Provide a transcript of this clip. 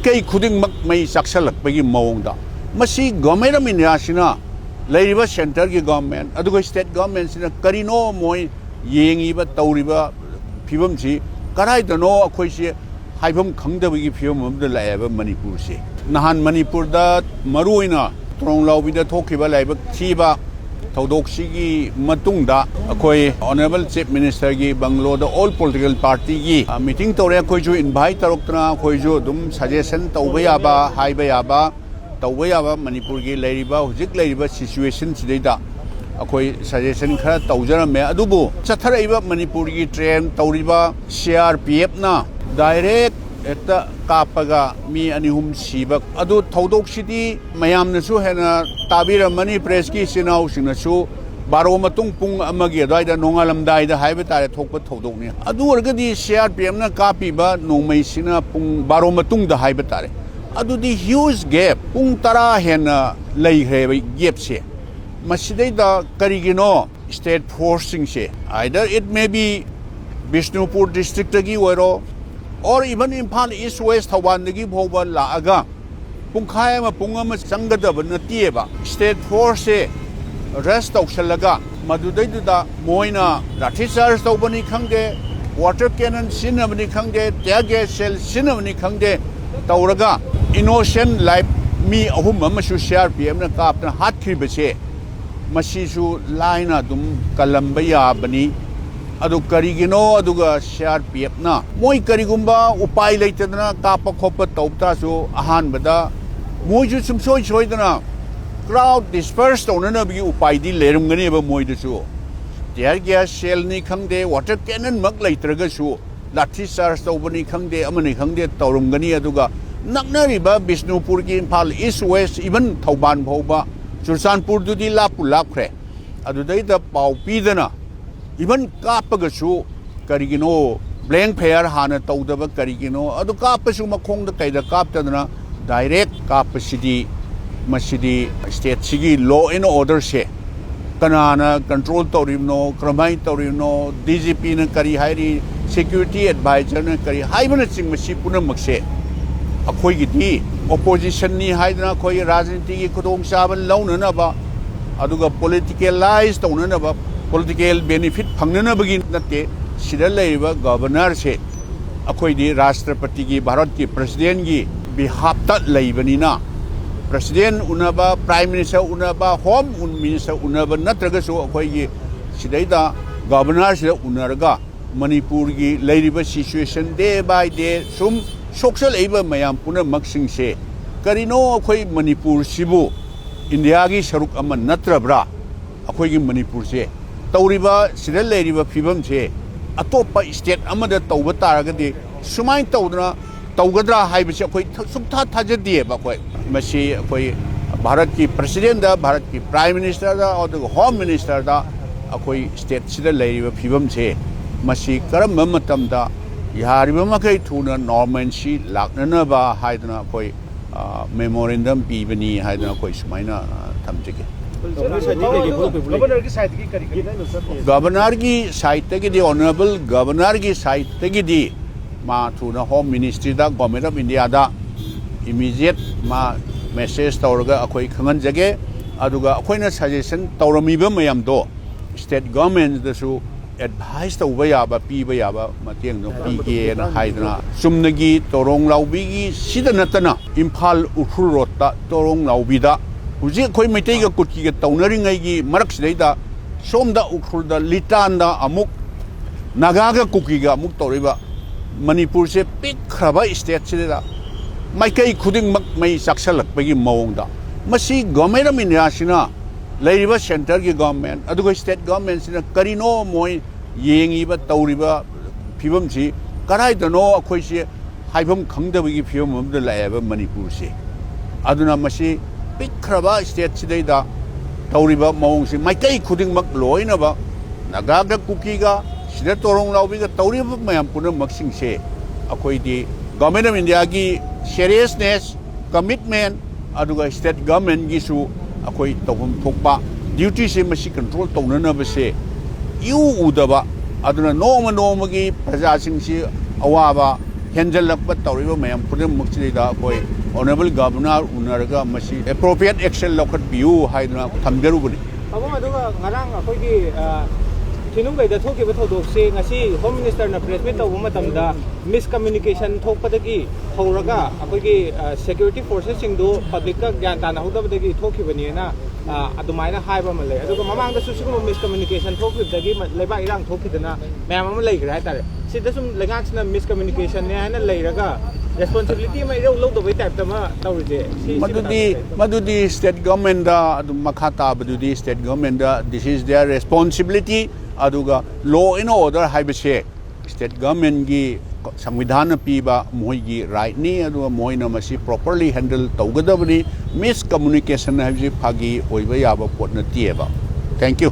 Maikai Kuding May Saxalak Pegi Monda. Masi Gomera Minasina, Lady Center government, Adugo state governments in a Carino Moy, Yengiba, Tauriba, Pivumsi, Karai the no Aquasia, Hibum Kangda Wiki Pium of the Lava Manipursi. Nahan Manipur that Maruina, Tronglao with the Tokiba Laba, Tiba, Taudoksigi, Matunda, Akoi, Honorable Chief Minister Gi, Banglo, the all political party Gi, meeting Toria Koju invite Tarokna, Koju, Dum, suggestion, Tawayaba, Haibayaba, Tawayaba, Manipur Gi, Lariba, Zik Lariba situations data. Akoi suggestion Kara, Taujara Me Adubu, Chataraiba, Manipur Gi train, Tauriba, CRPF na, direct. Etta kapaga mi anihum sibak adu thodok city mayam nasu hena tabira mani press ki sinau singnasu baro matung pung amagi daida nongalam daida haiba tare thokpa thodok ni adu orgadi CRPM na kapi ba nongmai sina pung baro matung da haiba tare adu di huge gap pung tara hena lei hre gap se masidai da karigino state forcing se either it may be Bishnupur district gi wero or even in Pan East West Hawan the give over Laga Punkayama Pungama Sangada Natieva State Force rest of Shalaga Maduda Moina Ratisar Stobani Kange Water Cannon Sinamani Kange Tiage Shell Sinamani Kange Tauraga Innocent Life me Ahumamashu share PM Captain Hatri Bese Mashisu Lina Dum Kalambaya Bani Adu karigino aduga CRPF na moi karigumba upai leitadna kapa khopa tawta so ahan bada moi ju sumsoi soidana crowd dispersed onana bi upai di lerumgani ba moi du tear gas shell ni khangde water cannon mak leitraga su lathi charge tawbani khangde amani khangde tawrumgani aduga naknari ba Bishnupur ki Imphal East West even Thauban bhoba Churchanpur du di lapu lapkhre adudai da pau pidana even Kapagasu, Karigino, blank pair, Hana Todaba, Karigino, Adu Kapasuma Kong the Kaida Kaptana, direct Kapasidi, Masidi, State Sigi, law and order she. Kanana, control Torino, Kramai Torino, DGP Kari security advisor Kari, Hibernacing Mashipuna Maxe. A Koigiti, opposition ni Hydra Koi Rajanti, Kudong Saban, Launanaba, Aduga politicalized Onanaba. Political benefit Pangana begin that day, Sidaleva governor say, Akoidi Rashtrapati gi Bharat ki President gi behalf that Labanina. President Unaba, Prime Minister Unaba, Home Minister Unaba, Natragaso Akoigi, Sidaida, Governor Unarga, Manipur gi Ladiba situation day by day, some social labor Mayam Puna Maxing say, Karino Akoi Manipur Sibu, Indiagi Sharuk Aman Natrabra, Akoigi Manipur say. Tauriba, Sidel Ladiba Pibum say, a top state Amada Taubatara, Sumai Taudra, Taugadra, Hibisha, Sumta Tajadi, Bakoi, Mashi, Bharat ki President, Bharat ki Prime Minister, or the Home Minister, Akoi state Sidel Ladiba Pibum say, Mashi Karamamatamda, Yaribamaka Tuna, Norman Shi, Laknanaba, Hydra Koi, Memorandum, Pibani, Hydra Koi Sumaina, Tamjiki. Governor ki site ki the Honorable Governor ki site ki di ma thuna Home Ministry da Government of India da immediate ma message tawraga akoi khangan jage aduga akoina suggestion tawramiba mayam do state government da su advice tawba yaba piba yaba mateng no pige na haidna sumnagi torong laubi gi sida natana Imphal Ukhul Road ta torong laubi da Uji koi mete ga kutki ga taunari ngai gi marak sidai somda ukhul da litan da amuk naga ga kuki ga amuk toriba Manipur se pik khaba state se da maikai khuding mak mai saksalak pagi maung da masi government minasina Lariba center ki government adugo state government sina karino moi yengi ba tauriba phibam si karai da no akhoi se haibam khangda gi phibam am da laeba Manipur se aduna masi Pikraba state Sideda, Tauriba Monsi, Maikai Kuding Makloinaba, Nagaga Kukiga, Sidatorong Laubiga, Tauriba Mayampuna Maxing say, Akoidi, Government of Indiagi, seriousness, commitment, Aduga state government gisu, Akoi Topum Pokpa, duty say Mashi control Tonanaba say, you Udaba, Aduna Noma Nomagi, Pazasing si, Awaba, हेंजलप तौरीब मैम पुनमुक्सीद अखोई honourable governor उनरगा मसी appropriate action लौखट बियू हाइदना थमजरुबनी अब अदुगा ngarang अखोइगी थिनुंगैदा थोकिबा थोदोकसे ngasi होम मिनिस्टर ना प्रेस मीट तौबा मतमदा मिसकम्युनिकेशन थोकपदगी हौरगा अखोइगी सिक्योरिटी फोर्सेस सिंगदो पब्लिक का ज्ञान ताना होदबदगी थोकिबनीना अदुमाइना हाइबा मले अदुगा ममांगदा सुसिगुम मिसकम्युनिकेशन थोकिबदगी लेबा इरांग थोकिदना मैम अमा लेग्रे हाइतारे सिदा सुम लेगाक्सना मिसकम्युनिकेशन ने हाइना लेरगा responsibility mai ro lo do bai type tama tawrije madudi state government da adu makhata badudi state government da this is their responsibility aduga law and order haibase state government gi संविधान पीबा मोई right knee Moina मसी properly handle तौगदबनी miscommunication है Phagi ओइबा याबा pot नतिएबा thank you